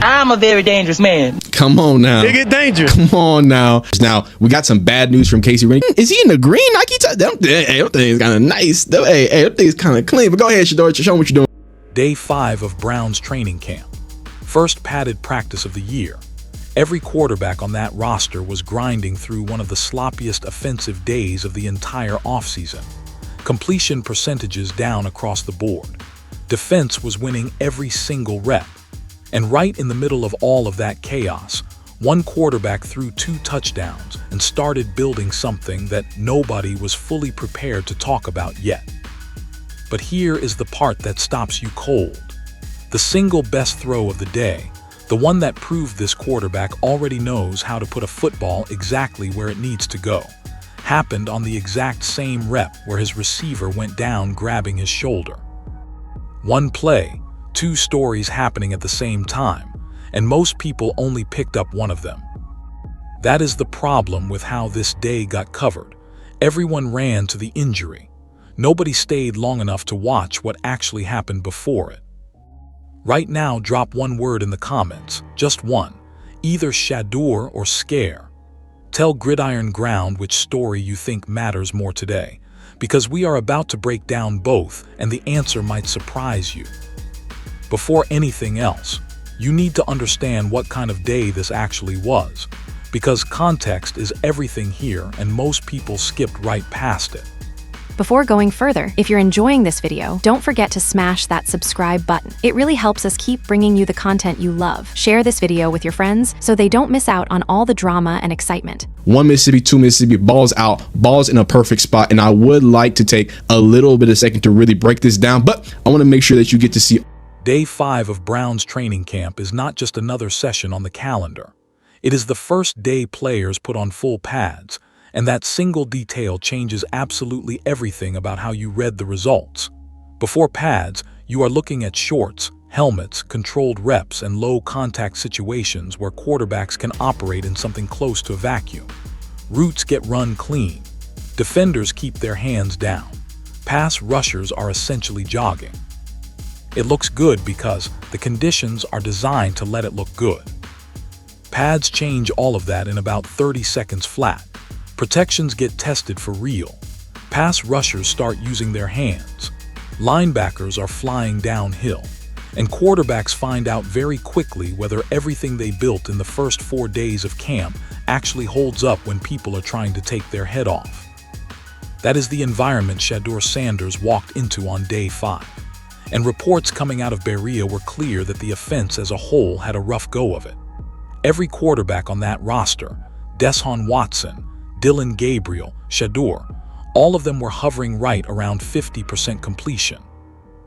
I'm a very dangerous man. Come on now. They get dangerous. Come on now. Now, we got some bad news from Casey Rennie. Is he in the green Nike? Them things kind of nice. Hey, them things kind of clean. But go ahead, Shedeur. Show them what you're doing. Day 5 of Browns training camp. First padded practice of the year. Every quarterback on that roster was grinding through one of the sloppiest offensive days of the entire offseason. Completion percentages down across the board. Defense was winning every single rep. And right in the middle of all of that chaos, one quarterback threw 2 touchdowns and started building something that nobody was fully prepared to talk about yet. But here is the part that stops you cold. The single best throw of the day, the one that proved this quarterback already knows how to put a football exactly where it needs to go, happened on the exact same rep where his receiver went down grabbing his shoulder. One play, 2 stories happening at the same time, and most people only picked up one of them. That is the problem with how this day got covered. Everyone ran to the injury. Nobody stayed long enough to watch what actually happened before it. Right now, drop one word in the comments, just one, either Shadeur or scare. Tell Gridiron Ground which story you think matters more today, because we are about to break down both and the answer might surprise you. Before anything else, you need to understand what kind of day this actually was, because context is everything here and most people skipped right past it. Before going further, if you're enjoying this video, don't forget to smash that subscribe button. It really helps us keep bringing you the content you love. Share this video with your friends so they don't miss out on all the drama and excitement. 1 Mississippi, 2 Mississippi, balls out, balls in a perfect spot. And I would like to take a little bit of second to really break this down, but I want to make sure that you get to see. Day 5 of Browns training camp is not just another session on the calendar. It is the first day players put on full pads, and that single detail changes absolutely everything about how you read the results. Before pads, you are looking at shorts, helmets, controlled reps, and low-contact situations where quarterbacks can operate in something close to a vacuum. Routes get run clean. Defenders keep their hands down. Pass rushers are essentially jogging. It looks good because the conditions are designed to let it look good. Pads change all of that in about 30 seconds flat. Protections get tested for real. Pass rushers start using their hands. Linebackers are flying downhill. And quarterbacks find out very quickly whether everything they built in the first 4 days of camp actually holds up when people are trying to take their head off. That is the environment Shadeur Sanders walked into on day 5. And reports coming out of Berea were clear that the offense as a whole had a rough go of it. Every quarterback on that roster, Deshaun Watson, Dillon Gabriel, Shedeur, all of them were hovering right around 50% completion.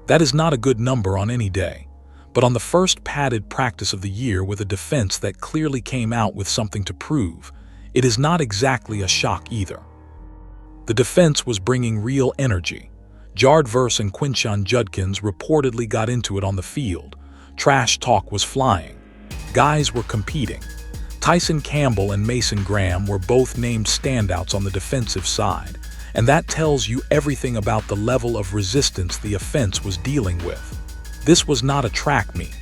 That is not a good number on any day, but on the first padded practice of the year with a defense that clearly came out with something to prove, it is not exactly a shock either. The defense was bringing real energy. Jard Verse and Quinshon Judkins reportedly got into it on the field. Trash talk was flying. Guys were competing. Tyson Campbell and Mason Graham were both named standouts on the defensive side, and that tells you everything about the level of resistance the offense was dealing with. This was not a track meet.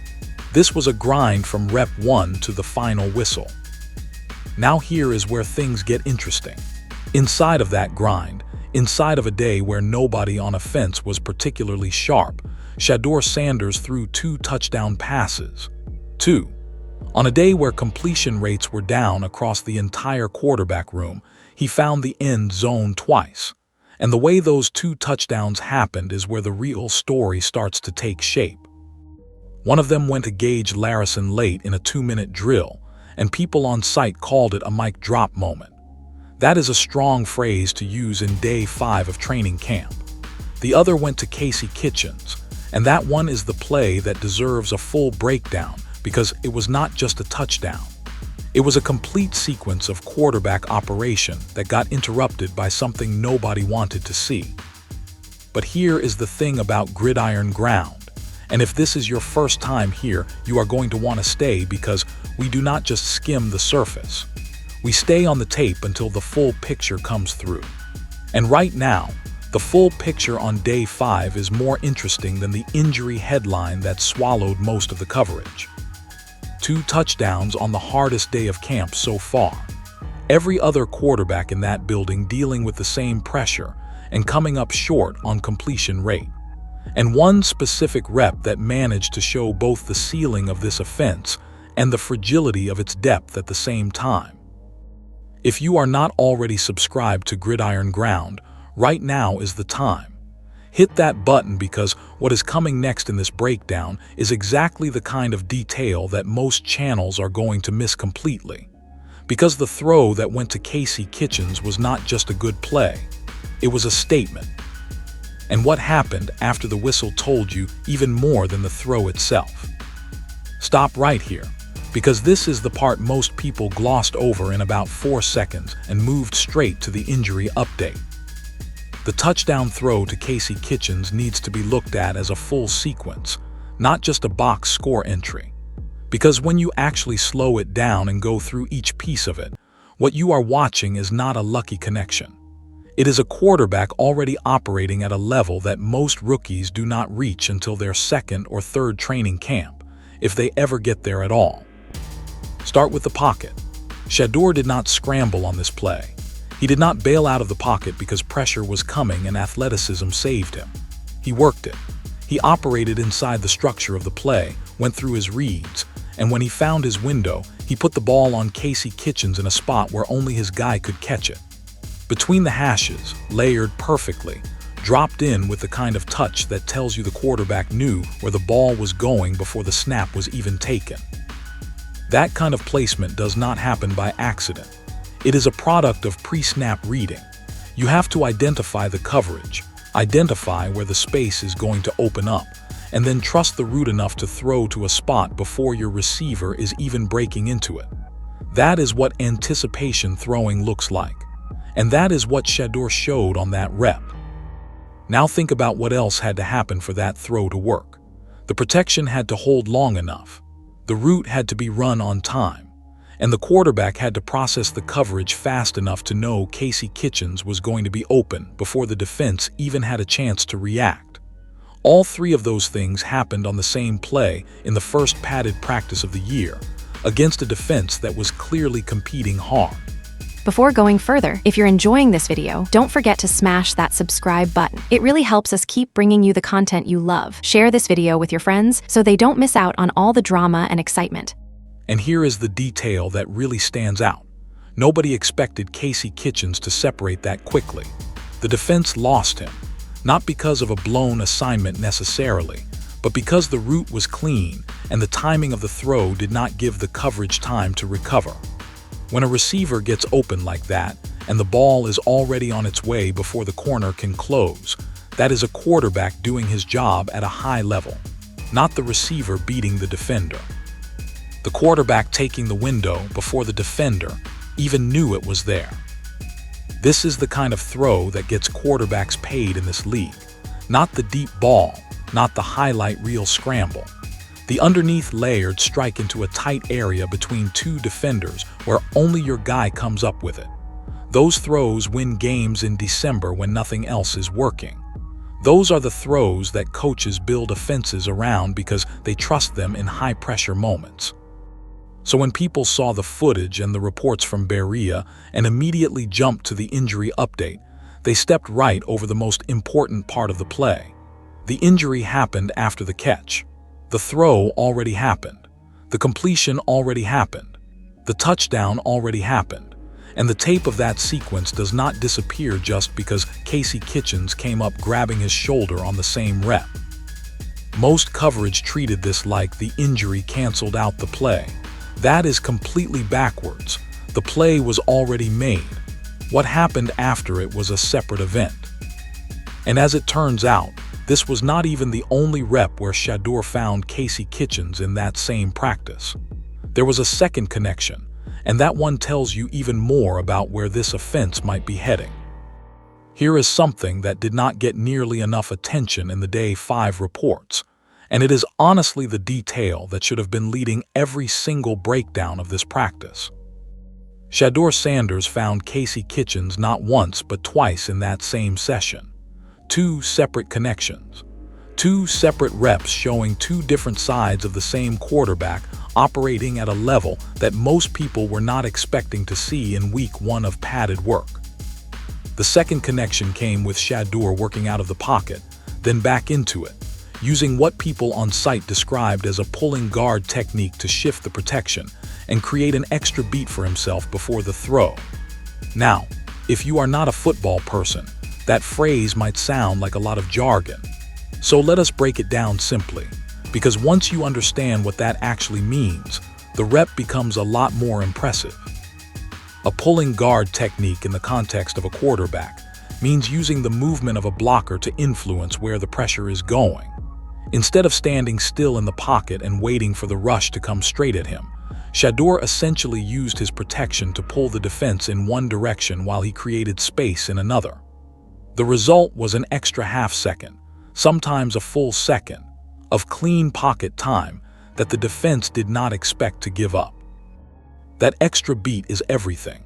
This was a grind from rep 1 to the final whistle. Now here is where things get interesting. Inside of that grind, inside of a day where nobody on offense was particularly sharp, Shadeur Sanders threw 2 touchdown passes. 2. On a day where completion rates were down across the entire quarterback room, he found the end zone twice. And the way those 2 touchdowns happened is where the real story starts to take shape. One of them went to Gage Larrison late in a 2-minute drill, and people on site called it a mic drop moment. That is a strong phrase to use in day 5 of training camp. The other went to Casey Kitchens, and that one is the play that deserves a full breakdown because it was not just a touchdown. It was a complete sequence of quarterback operation that got interrupted by something nobody wanted to see. But here is the thing about Gridiron Ground, and if this is your first time here, you are going to want to stay because we do not just skim the surface. We stay on the tape until the full picture comes through. And right now, the full picture on day 5 is more interesting than the injury headline that swallowed most of the coverage. 2 touchdowns on the hardest day of camp so far. Every other quarterback in that building dealing with the same pressure and coming up short on completion rate. And one specific rep that managed to show both the ceiling of this offense and the fragility of its depth at the same time. If you are not already subscribed to Gridiron Ground, right now is the time. Hit that button because what is coming next in this breakdown is exactly the kind of detail that most channels are going to miss completely. Because the throw that went to Casey Kitchens was not just a good play, it was a statement. And what happened after the whistle told you even more than the throw itself. Stop right here, because this is the part most people glossed over in about 4 seconds and moved straight to the injury update. The touchdown throw to Casey Kitchens needs to be looked at as a full sequence, not just a box score entry. Because when you actually slow it down and go through each piece of it, what you are watching is not a lucky connection. It is a quarterback already operating at a level that most rookies do not reach until their 2nd or 3rd training camp, if they ever get there at all. Start with the pocket. Shedeur did not scramble on this play. He did not bail out of the pocket because pressure was coming and athleticism saved him. He worked it. He operated inside the structure of the play, went through his reads, and when he found his window, he put the ball on Casey Kitchens in a spot where only his guy could catch it. Between the hashes, layered perfectly, dropped in with the kind of touch that tells you the quarterback knew where the ball was going before the snap was even taken. That kind of placement does not happen by accident. It is a product of pre-snap reading. You have to identify the coverage, identify where the space is going to open up, and then trust the route enough to throw to a spot before your receiver is even breaking into it. That is what anticipation throwing looks like. And that is what Shedeur showed on that rep. Now think about what else had to happen for that throw to work. The protection had to hold long enough. The route had to be run on time. And the quarterback had to process the coverage fast enough to know Casey Kitchens was going to be open before the defense even had a chance to react. All 3 of those things happened on the same play in the first padded practice of the year, against a defense that was clearly competing hard. Before going further, if you're enjoying this video, don't forget to smash that subscribe button. It really helps us keep bringing you the content you love. Share this video with your friends so they don't miss out on all the drama and excitement. And here is the detail that really stands out. Nobody expected Casey Kitchens to separate that quickly. The defense lost him, not because of a blown assignment necessarily, but because the route was clean and the timing of the throw did not give the coverage time to recover. When a receiver gets open like that and the ball is already on its way before the corner can close, that is a quarterback doing his job at a high level, not the receiver beating the defender. The quarterback taking the window before the defender even knew it was there. This is the kind of throw that gets quarterbacks paid in this league, not the deep ball, not the highlight reel scramble. The underneath layered strike into a tight area between 2 defenders where only your guy comes up with it. Those throws win games in December when nothing else is working. Those are the throws that coaches build offenses around because they trust them in high-pressure moments. So when people saw the footage and the reports from Berea and immediately jumped to the injury update, they stepped right over the most important part of the play. The injury happened after the catch. The throw already happened. The completion already happened. The touchdown already happened. And the tape of that sequence does not disappear just because Casey Kitchens came up grabbing his shoulder on the same rep. Most coverage treated this like the injury canceled out the play. That is completely backwards. The play was already made. What happened after it was a separate event. And as it turns out, this was not even the only rep where Shadeur found Casey Kitchens in that same practice. There was a second connection, and that one tells you even more about where this offense might be heading. Here is something that did not get nearly enough attention in the Day 5 reports, and it is honestly the detail that should have been leading every single breakdown of this practice. Shadeur Sanders found Casey Kitchens not once but twice in that same session. 2 separate connections. Two separate reps showing two different sides of the same quarterback operating at a level that most people were not expecting to see in week 1 of padded work. The second connection came with Shedeur working out of the pocket, then back into it, using what people on site described as a pulling guard technique to shift the protection and create an extra beat for himself before the throw. Now, if you are not a football person, that phrase might sound like a lot of jargon. So let us break it down simply, because once you understand what that actually means, the rep becomes a lot more impressive. A pulling guard technique in the context of a quarterback means using the movement of a blocker to influence where the pressure is going. Instead of standing still in the pocket and waiting for the rush to come straight at him, Shedeur essentially used his protection to pull the defense in one direction while he created space in another. The result was an extra half second, sometimes a full second, of clean pocket time that the defense did not expect to give up. That extra beat is everything.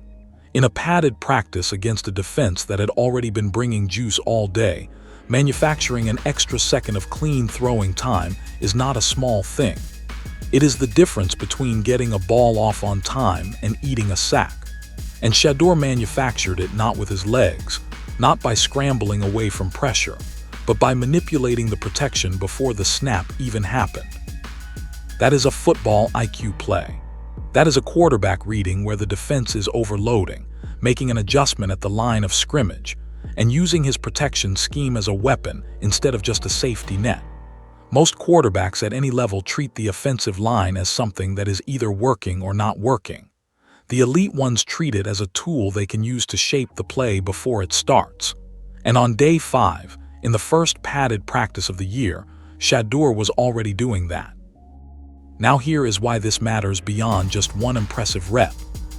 In a padded practice against a defense that had already been bringing juice all day, manufacturing an extra second of clean throwing time is not a small thing. It is the difference between getting a ball off on time and eating a sack. And Shedeur manufactured it not with his legs, not by scrambling away from pressure, but by manipulating the protection before the snap even happened. That is a football IQ play. That is a quarterback reading where the defense is overloading, making an adjustment at the line of scrimmage, and using his protection scheme as a weapon instead of just a safety net. Most quarterbacks at any level treat the offensive line as something that is either working or not working. The elite ones treat it as a tool they can use to shape the play before it starts. And on day 5, in the first padded practice of the year, Shedeur was already doing that. Now here is why this matters beyond just one impressive rep.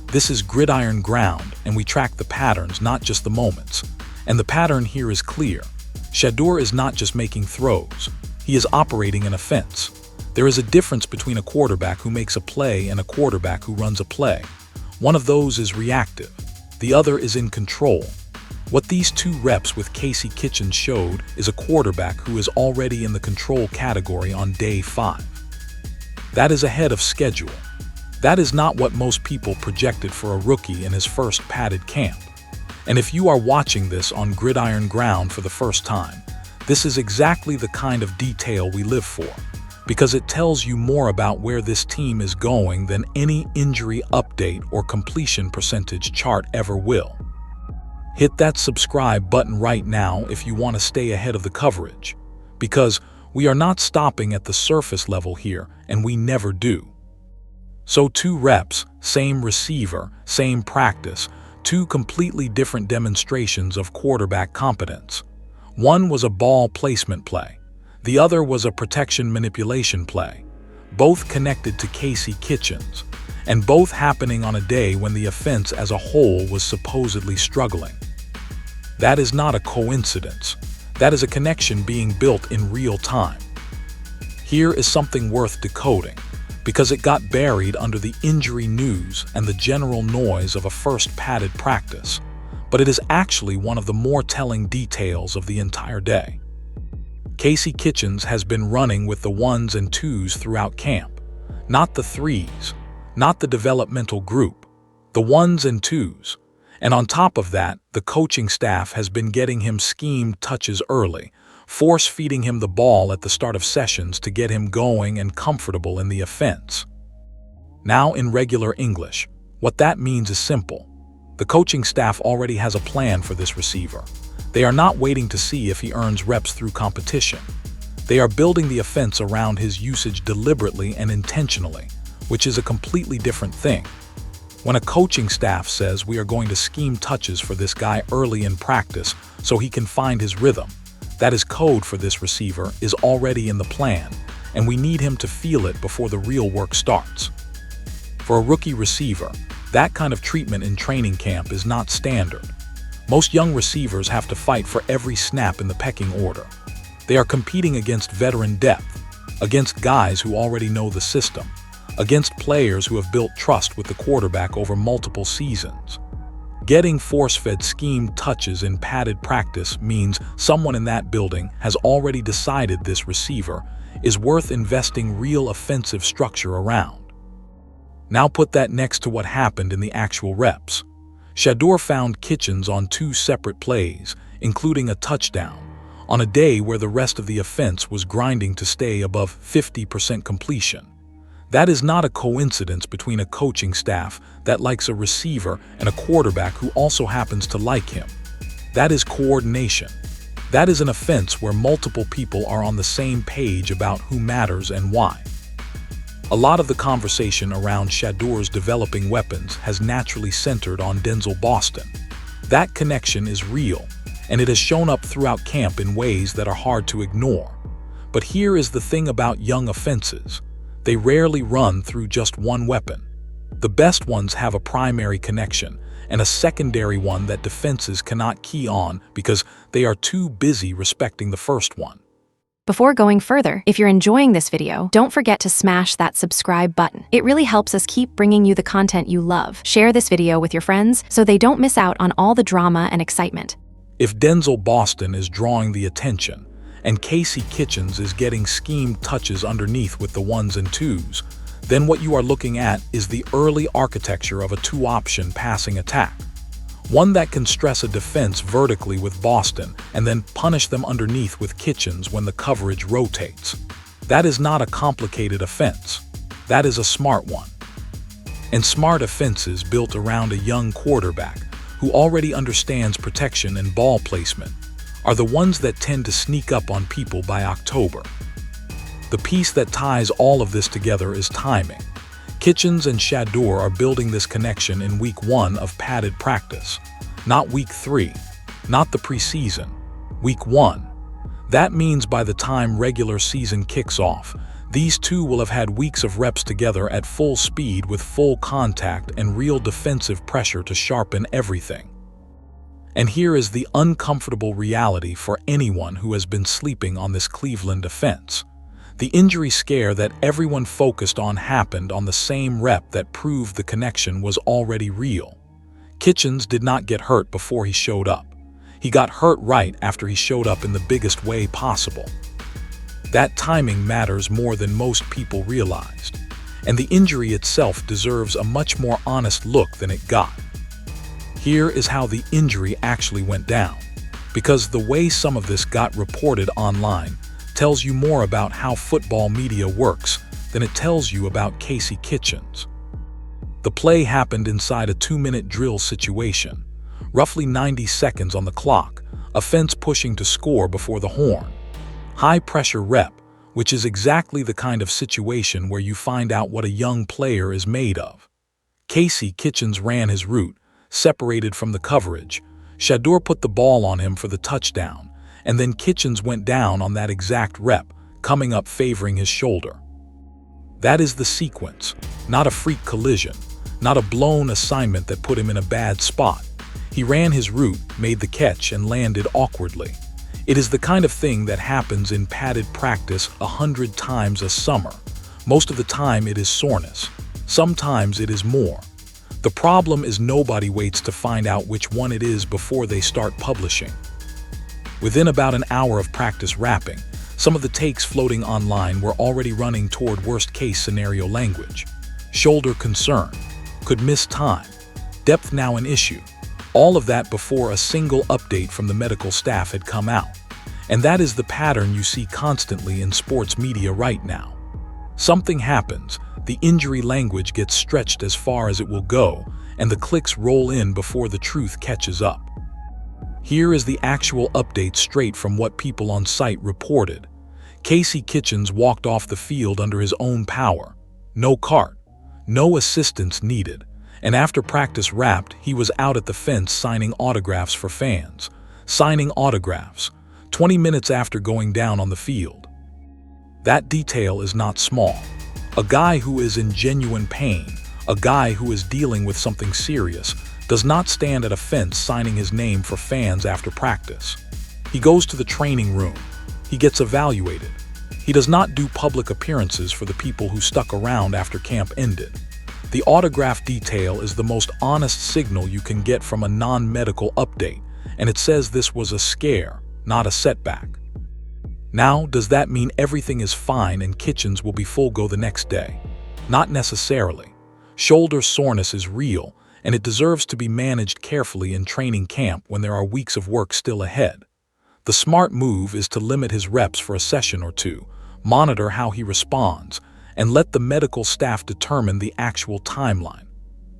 This is gridiron ground, and we track the patterns, not just the moments. And the pattern here is clear. Shedeur is not just making throws. He is operating an offense. There is a difference between a quarterback who makes a play and a quarterback who runs a play. One of those is reactive. The other is in control. What these 2 reps with Casey Kitchens showed is a quarterback who is already in the control category on day 5. That is ahead of schedule. That is not what most people projected for a rookie in his first padded camp. And if you are watching this on gridiron ground for the first time, this is exactly the kind of detail we live for, because it tells you more about where this team is going than any injury update or completion percentage chart ever will. Hit that subscribe button right now if you want to stay ahead of the coverage, because we are not stopping at the surface level here, and we never do. So 2 reps, same receiver, same practice, 2 completely different demonstrations of quarterback competence. One was a ball placement play. The other was a protection manipulation play. Both connected to Casey Kitchens, and both happening on a day when the offense as a whole was supposedly struggling. That is not a coincidence. That is a connection being built in real time. Here is something worth decoding, because it got buried under the injury news and the general noise of a first padded practice, but it is actually one of the more telling details of the entire day. Casey Kitchens has been running with the 1s and 2s throughout camp, not the 3s, not the developmental group, the 1s and 2s. And on top of that, the coaching staff has been getting him schemed touches early, force-feeding him the ball at the start of sessions to get him going and comfortable in the offense. Now in regular English, what that means is simple. The coaching staff already has a plan for this receiver. They are not waiting to see if he earns reps through competition. They are building the offense around his usage deliberately and intentionally, which is a completely different thing. When a coaching staff says we are going to scheme touches for this guy early in practice so he can find his rhythm, that is code for this receiver is already in the plan, and we need him to feel it before the real work starts. For a rookie receiver, that kind of treatment in training camp is not standard. Most young receivers have to fight for every snap in the pecking order. They are competing against veteran depth, against guys who already know the system, against players who have built trust with the quarterback over multiple seasons. Getting force-fed scheme touches in padded practice means someone in that building has already decided this receiver is worth investing real offensive structure around. Now put that next to what happened in the actual reps. Shedeur found Kitchens on 2 separate plays, including a touchdown, on a day where the rest of the offense was grinding to stay above 50% completion. That is not a coincidence between a coaching staff that likes a receiver and a quarterback who also happens to like him. That is coordination. That is an offense where multiple people are on the same page about who matters and why. A lot of the conversation around Shadeur's developing weapons has naturally centered on Denzel Boston. That connection is real, and it has shown up throughout camp in ways that are hard to ignore. But here is the thing about young offenses. They rarely run through just one weapon. The best ones have a primary connection and a secondary one that defenses cannot key on because they are too busy respecting the first one. Before going further, if you're enjoying this video, don't forget to smash that subscribe button. It really helps us keep bringing you the content you love. Share this video with your friends so they don't miss out on all the drama and excitement. If Denzel Boston is drawing the attention, and Casey Kitchens is getting scheme touches underneath with the 1s and 2s, then what you are looking at is the early architecture of a 2-option passing attack. One that can stress a defense vertically with Boston and then punish them underneath with Kitchens when the coverage rotates. That is not a complicated offense. That is a smart one. And smart offenses built around a young quarterback who already understands protection and ball placement are the ones that tend to sneak up on people by October. The piece that ties all of this together is timing. Kitchens and Shedeur are building this connection in week 1 of padded practice, not week 3, not the preseason, week 1. That means by the time regular season kicks off, these two will have had weeks of reps together at full speed with full contact and real defensive pressure to sharpen everything. And here is the uncomfortable reality for anyone who has been sleeping on this Cleveland offense. The injury scare that everyone focused on happened on the same rep that proved the connection was already real. Kitchens did not get hurt before he showed up. He got hurt right after he showed up in the biggest way possible. That timing matters more than most people realized, and the injury itself deserves a much more honest look than it got. Here is how the injury actually went down, because the way some of this got reported online tells you more about how football media works than it tells you about Casey Kitchens. The play happened inside a 2-minute drill situation, roughly 90 seconds on the clock, offense pushing to score before the horn. High-pressure rep, which is exactly the kind of situation where you find out what a young player is made of. Casey Kitchens ran his route, separated from the coverage. Shedeur put the ball on him for the touchdown, and then Kitchens went down on that exact rep, coming up favoring his shoulder. That is the sequence, not a freak collision, not a blown assignment that put him in a bad spot. He ran his route, made the catch, and landed awkwardly. It is the kind of thing that happens in padded practice 100 times a summer. Most of the time it is soreness. Sometimes it is more. The problem is nobody waits to find out which one it is before they start publishing. Within about an hour of practice wrapping, some of the takes floating online were already running toward worst-case scenario language. Shoulder concern, could miss time, depth now an issue. All of that before a single update from the medical staff had come out. And that is the pattern you see constantly in sports media right now. Something happens, the injury language gets stretched as far as it will go, and the clicks roll in before the truth catches up. Here is the actual update straight from what people on site reported. Casey Kitchens walked off the field under his own power. No cart, no assistance needed. And after practice wrapped, he was out at the fence signing autographs for fans. Signing autographs, 20 minutes after going down on the field. That detail is not small. A guy who is in genuine pain, a guy who is dealing with something serious, does not stand at a fence signing his name for fans after practice. He goes to the training room. He gets evaluated. He does not do public appearances for the people who stuck around after camp ended. The autograph detail is the most honest signal you can get from a non-medical update, and it says this was a scare, not a setback. Now, does that mean everything is fine and Kitchens will be full go the next day? Not necessarily. Shoulder soreness is real, and it deserves to be managed carefully in training camp when there are weeks of work still ahead. The smart move is to limit his reps for a session or two, monitor how he responds, and let the medical staff determine the actual timeline.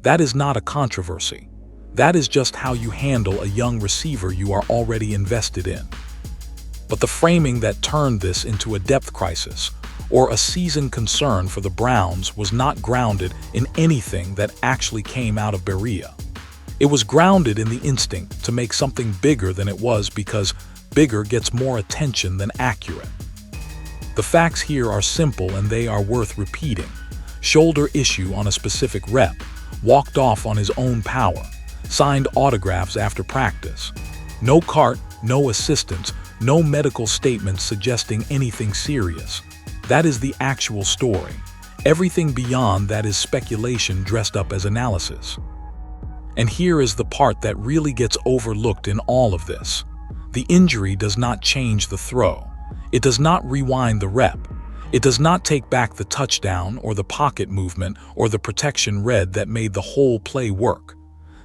That is not a controversy. That is just how you handle a young receiver you are already invested in. But the framing that turned this into a depth crisis or a season concern for the Browns was not grounded in anything that actually came out of Berea. It was grounded in the instinct to make something bigger than it was because bigger gets more attention than accurate. The facts here are simple and they are worth repeating. Shoulder issue on a specific rep, walked off on his own power, signed autographs after practice. No cart, no assistance, no medical statements suggesting anything serious. That is the actual story. Everything beyond that is speculation dressed up as analysis. And here is the part that really gets overlooked in all of this. The injury does not change the throw. It does not rewind the rep. It does not take back the touchdown or the pocket movement or the protection read that made the whole play work.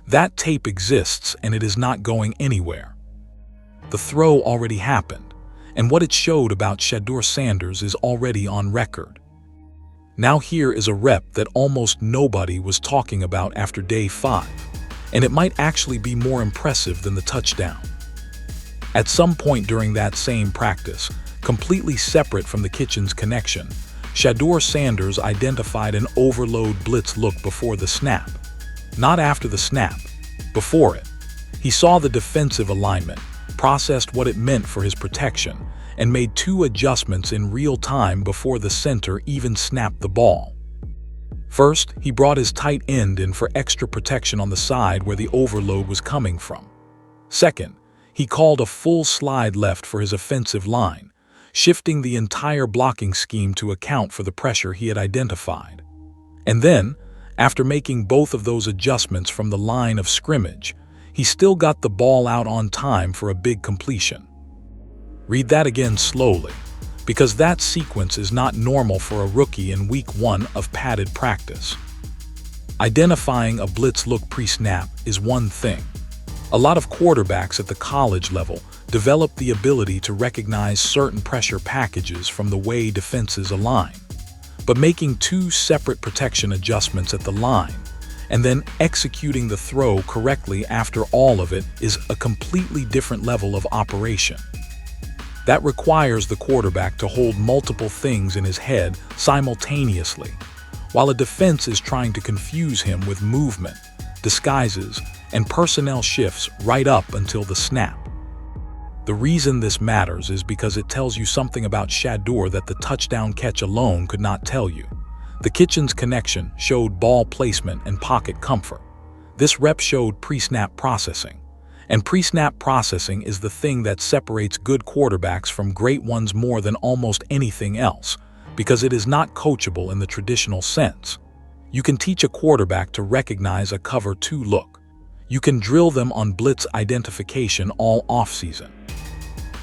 That tape exists and it is not going anywhere. The throw already happened, and what it showed about Shadeur Sanders is already on record. Now here is a rep that almost nobody was talking about after day 5, and it might actually be more impressive than the touchdown. At some point during that same practice, completely separate from the Kitchens connection, Shadeur Sanders identified an overload blitz look before the snap. Not after the snap, before it. He saw the defensive alignment, processed what it meant for his protection, and made 2 adjustments in real time before the center even snapped the ball. First, he brought his tight end in for extra protection on the side where the overload was coming from. Second, he called a full slide left for his offensive line, shifting the entire blocking scheme to account for the pressure he had identified. And then, after making both of those adjustments from the line of scrimmage, he still got the ball out on time for a big completion. Read that again slowly, because that sequence is not normal for a rookie in week 1 of padded practice. Identifying a blitz look pre-snap is one thing. A lot of quarterbacks at the college level develop the ability to recognize certain pressure packages from the way defenses align. But making 2 separate protection adjustments at the line and then executing the throw correctly after all of it is a completely different level of operation. That requires the quarterback to hold multiple things in his head simultaneously, while a defense is trying to confuse him with movement, disguises, and personnel shifts right up until the snap. The reason this matters is because it tells you something about Shedeur that the touchdown catch alone could not tell you. The Kitchens connection showed ball placement and pocket comfort. This rep showed pre-snap processing. And pre-snap processing is the thing that separates good quarterbacks from great ones more than almost anything else, because it is not coachable in the traditional sense. You can teach a quarterback to recognize a cover 2 look. You can drill them on blitz identification all offseason.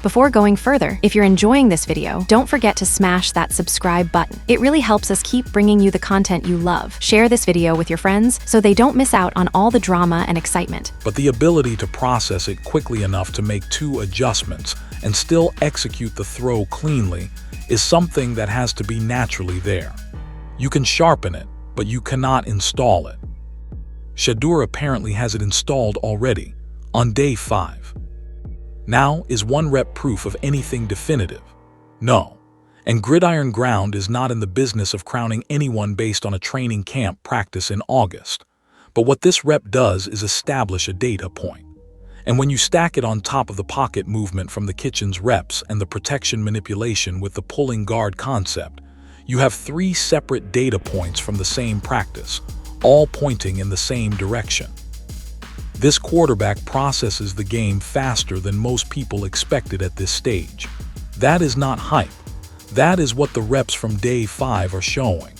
Before going further, if you're enjoying this video, don't forget to smash that subscribe button. It really helps us keep bringing you the content you love. Share this video with your friends so they don't miss out on all the drama and excitement. But the ability to process it quickly enough to make 2 adjustments and still execute the throw cleanly is something that has to be naturally there. You can sharpen it, but you cannot install it. Shedeur apparently has it installed already, on day 5. Now, is 1 rep proof of anything definitive? No. And Gridiron Ground is not in the business of crowning anyone based on a training camp practice in August. But what this rep does is establish a data point. And when you stack it on top of the pocket movement from the Kitchens reps and the protection manipulation with the pulling guard concept, you have 3 separate data points from the same practice, all pointing in the same direction. This quarterback processes the game faster than most people expected at this stage. That is not hype. That is what the reps from day 5 are showing.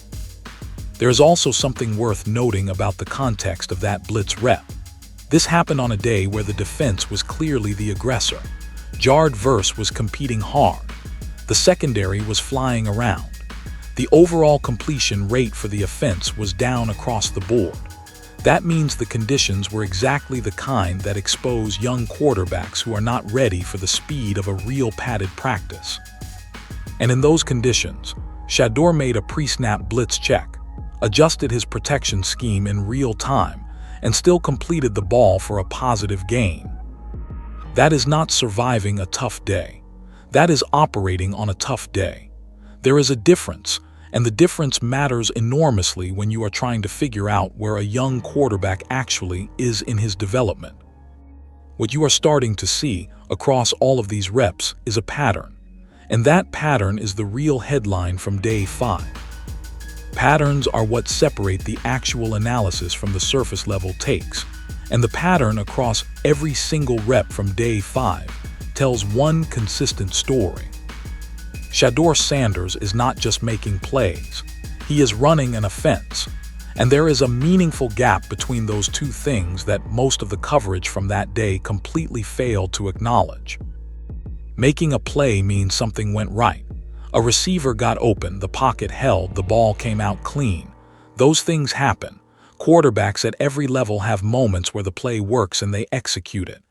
There is also something worth noting about the context of that blitz rep. This happened on a day where the defense was clearly the aggressor. Jard Verse was competing hard. The secondary was flying around. The overall completion rate for the offense was down across the board. That means the conditions were exactly the kind that expose young quarterbacks who are not ready for the speed of a real padded practice. And in those conditions, Shedeur made a pre-snap blitz check, adjusted his protection scheme in real time, and still completed the ball for a positive gain. That is not surviving a tough day. That is operating on a tough day. There is a difference, and the difference matters enormously when you are trying to figure out where a young quarterback actually is in his development. What you are starting to see across all of these reps is a pattern, and that pattern is the real headline from day 5. Patterns are what separate the actual analysis from the surface level takes, and the pattern across every single rep from day 5 tells one consistent story. Shadeur Sanders is not just making plays, he is running an offense, and there is a meaningful gap between those two things that most of the coverage from that day completely failed to acknowledge. Making a play means something went right. A receiver got open, the pocket held, the ball came out clean. Those things happen. Quarterbacks at every level have moments where the play works and they execute it.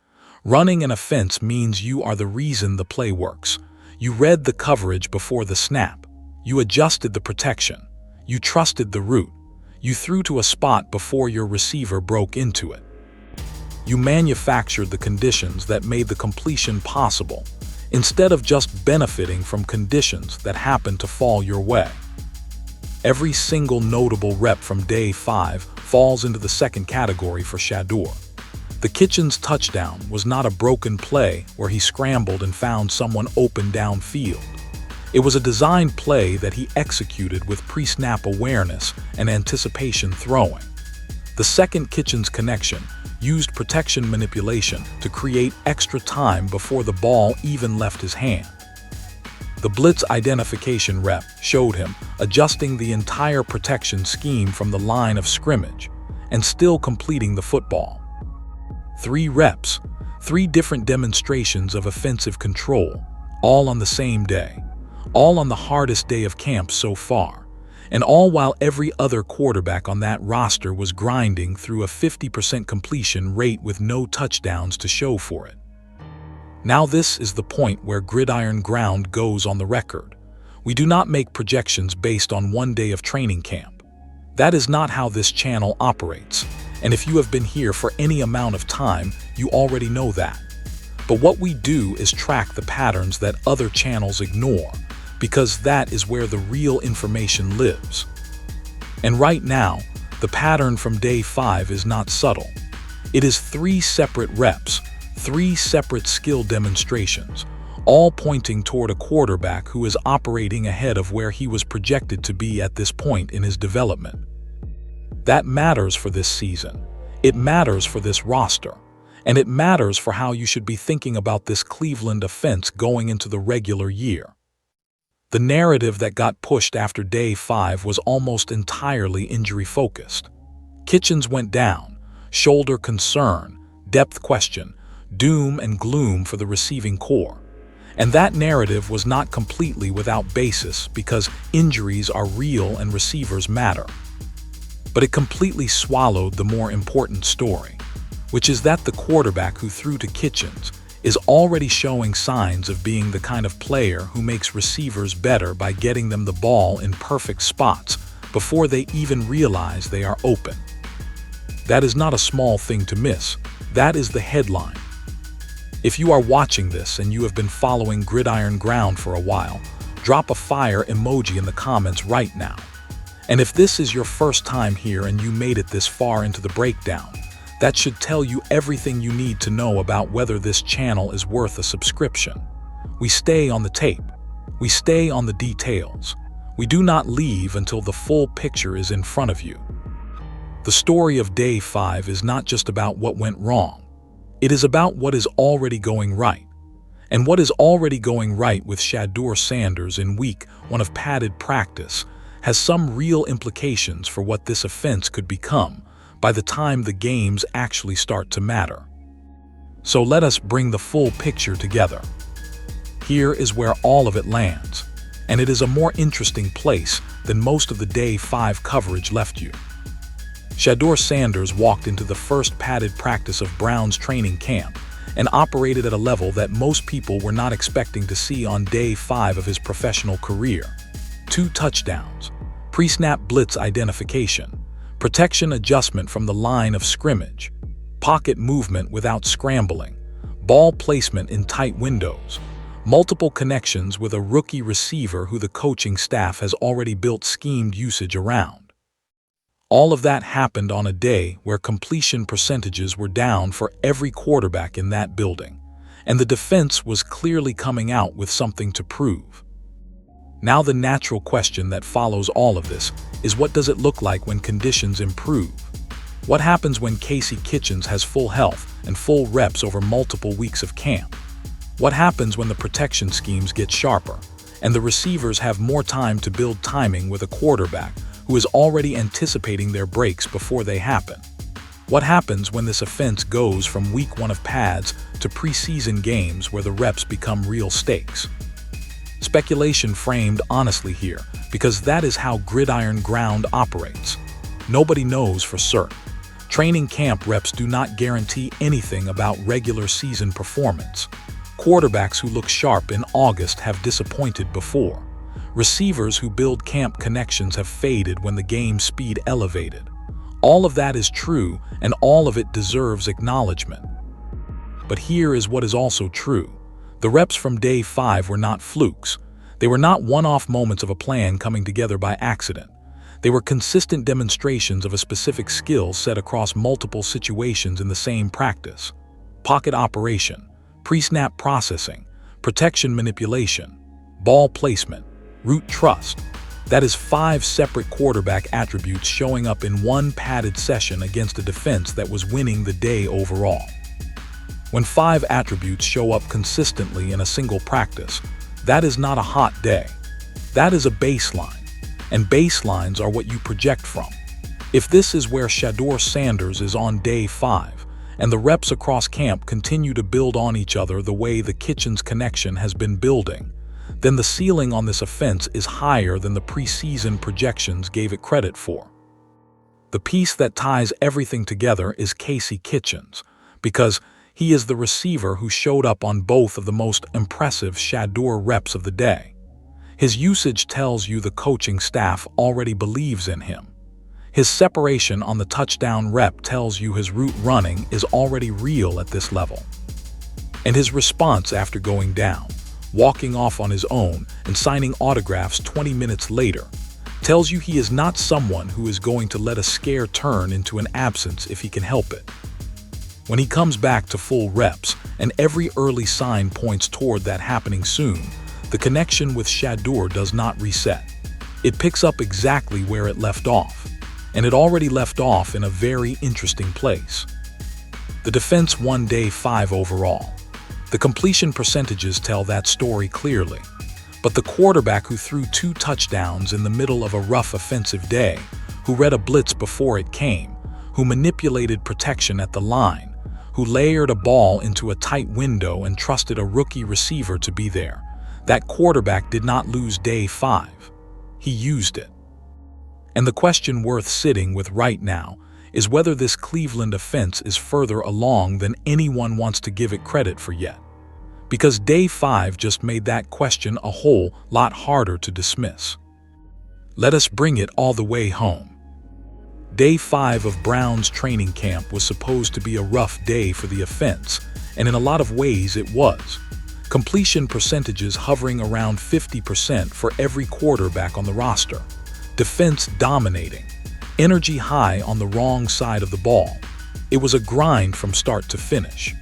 Running an offense means you are the reason the play works. You read the coverage before the snap. You adjusted the protection. You trusted the route. You threw to a spot before your receiver broke into it. You manufactured the conditions that made the completion possible, instead of just benefiting from conditions that happened to fall your way. Every single notable rep from day 5 falls into the second category for Shedeur. The Kitchens touchdown was not a broken play where he scrambled and found someone open downfield. It was a designed play that he executed with pre-snap awareness and anticipation throwing. The second Kitchens connection used protection manipulation to create extra time before the ball even left his hand. The blitz identification rep showed him adjusting the entire protection scheme from the line of scrimmage and still completing the football. 3 reps, 3 different demonstrations of offensive control, all on the same day, all on the hardest day of camp so far, and all while every other quarterback on that roster was grinding through a 50% completion rate with no touchdowns to show for it. Now this is the point where Gridiron ground goes on the record. We do not make projections based on one day of training camp. That is not how this channel operates, and if you have been here for any amount of time, you already know that. But what we do is track the patterns that other channels ignore, because that is where the real information lives. And right now, the pattern from day 5 is not subtle. It is 3 separate reps, 3 separate skill demonstrations, all pointing toward a quarterback who is operating ahead of where he was projected to be at this point in his development. That matters for this season. It matters for this roster. And it matters for how you should be thinking about this Cleveland offense going into the regular year. The narrative that got pushed after day 5 was almost entirely injury-focused. Kitchens went down, shoulder concern, depth question, doom and gloom for the receiving core. And that narrative was not completely without basis because injuries are real and receivers matter. But it completely swallowed the more important story, which is that the quarterback who threw to Kitchens is already showing signs of being the kind of player who makes receivers better by getting them the ball in perfect spots before they even realize they are open. That is not a small thing to miss. That is the headline. If you are watching this and you have been following Gridiron Ground for a while, drop a fire emoji in the comments right now. And if this is your first time here and you made it this far into the breakdown, that should tell you everything you need to know about whether this channel is worth a subscription. We stay on the tape. We stay on the details. We do not leave until the full picture is in front of you. The story of day 5 is not just about what went wrong. It is about what is already going right. And what is already going right with Shadeur Sanders in week 1 of padded practice has some real implications for what this offense could become by the time the games actually start to matter. So let us bring the full picture together. Here is where all of it lands, and it is a more interesting place than most of the Day 5 coverage left you. Shadeur Sanders walked into the first padded practice of Brown's training camp and operated at a level that most people were not expecting to see on Day 5 of his professional career. 2 touchdowns, pre-snap blitz identification, protection adjustment from the line of scrimmage, pocket movement without scrambling, ball placement in tight windows, multiple connections with a rookie receiver who the coaching staff has already built schemed usage around. All of that happened on a day where completion percentages were down for every quarterback in that building, and the defense was clearly coming out with something to prove. Now the natural question that follows all of this is, what does it look like when conditions improve? What happens when Casey Kitchens has full health and full reps over multiple weeks of camp? What happens when the protection schemes get sharper and the receivers have more time to build timing with a quarterback who is already anticipating their breaks before they happen? What happens when this offense goes from week 1 of pads to preseason games where the reps become real stakes? Speculation framed honestly here, because that is how Gridiron ground operates. Nobody knows for certain. Training camp reps do not guarantee anything about regular season performance. Quarterbacks who look sharp in August have disappointed before. Receivers who build camp connections have faded when the game speed elevated. All of that is true, and all of it deserves acknowledgement. But here is what is also true. The reps from Day 5 were not flukes. They were not one-off moments of a plan coming together by accident. They were consistent demonstrations of a specific skill set across multiple situations in the same practice. Pocket operation, pre-snap processing, protection manipulation, ball placement, route trust. That is 5 separate quarterback attributes showing up in one padded session against a defense that was winning the day overall. When 5 attributes show up consistently in a single practice, that is not a hot day. That is a baseline, and baselines are what you project from. If this is where Shadeur Sanders is on Day 5, and the reps across camp continue to build on each other the way the Kitchens connection has been building, then the ceiling on this offense is higher than the preseason projections gave it credit for. The piece that ties everything together is Casey Kitchens, because he is the receiver who showed up on both of the most impressive Shadeur reps of the day. His usage tells you the coaching staff already believes in him. His separation on the touchdown rep tells you his route running is already real at this level. And his response after going down, walking off on his own and signing autographs 20 minutes later, tells you he is not someone who is going to let a scare turn into an absence if he can help it. When he comes back to full reps, and every early sign points toward that happening soon, the connection with Shedeur does not reset. It picks up exactly where it left off, and it already left off in a very interesting place. The defense won Day 5 overall. The completion percentages tell that story clearly, but the quarterback who threw 2 touchdowns in the middle of a rough offensive day, who read a blitz before it came, who manipulated protection at the line, who layered a ball into a tight window and trusted a rookie receiver to be there, that quarterback did not lose Day 5. He used it. And the question worth sitting with right now is whether this Cleveland offense is further along than anyone wants to give it credit for yet. Because Day 5 just made that question a whole lot harder to dismiss. Let us bring it all the way home. Day 5 of Brown's training camp was supposed to be a rough day for the offense, and in a lot of ways it was. Completion percentages hovering around 50% for every quarterback on the roster. Defense dominating. Energy high on the wrong side of the ball. It was a grind from start to finish.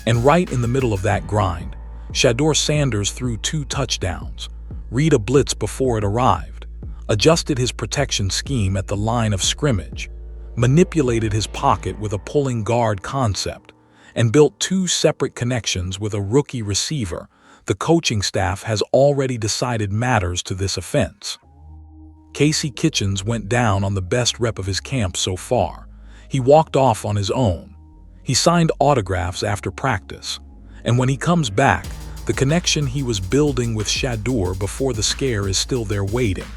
And right in the middle of that grind, Shadeur Sanders threw 2 touchdowns, read a blitz before it arrived, adjusted his protection scheme at the line of scrimmage, manipulated his pocket with a pulling guard concept, and built 2 separate connections with a rookie receiver the coaching staff has already decided matters to this offense. Casey Kitchens went down on the best rep of his camp so far. He walked off on his own. He signed autographs after practice. And when he comes back, the connection he was building with Shedeur before the scare is still there waiting.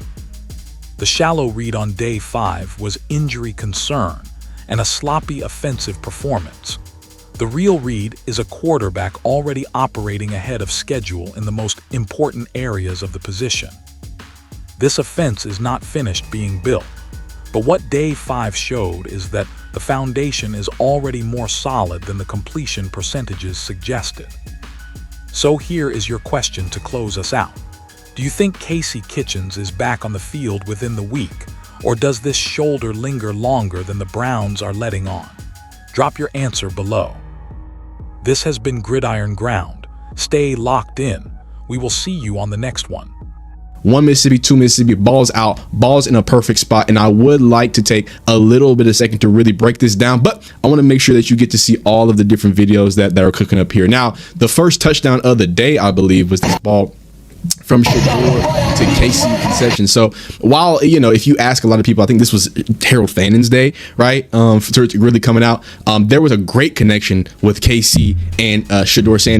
The shallow read on day 5 was injury concern and a sloppy offensive performance. The real read is a quarterback already operating ahead of schedule in the most important areas of the position. This offense is not finished being built, but what day 5 showed is that the foundation is already more solid than the completion percentages suggested. So here is your question to close us out. Do you think Casey Kitchens is back on the field within the week, or does this shoulder linger longer than the Browns are letting on? Drop your answer below. This has been Gridiron Ground. Stay locked in. We will see you on the next one. 1 Mississippi, 2 Mississippi, balls out, balls in a perfect spot. And I would like to take a little bit of second to really break this down, but I want to make sure that you get to see all of the different videos that are cooking up here. Now, the first touchdown of the day, I believe, was this ball from Shedeur to Casey Conception. So while, you know, if you ask a lot of people, I think this was Harold Fannon's day, right? For really coming out. There was a great connection with Casey and Shadeur Sanders.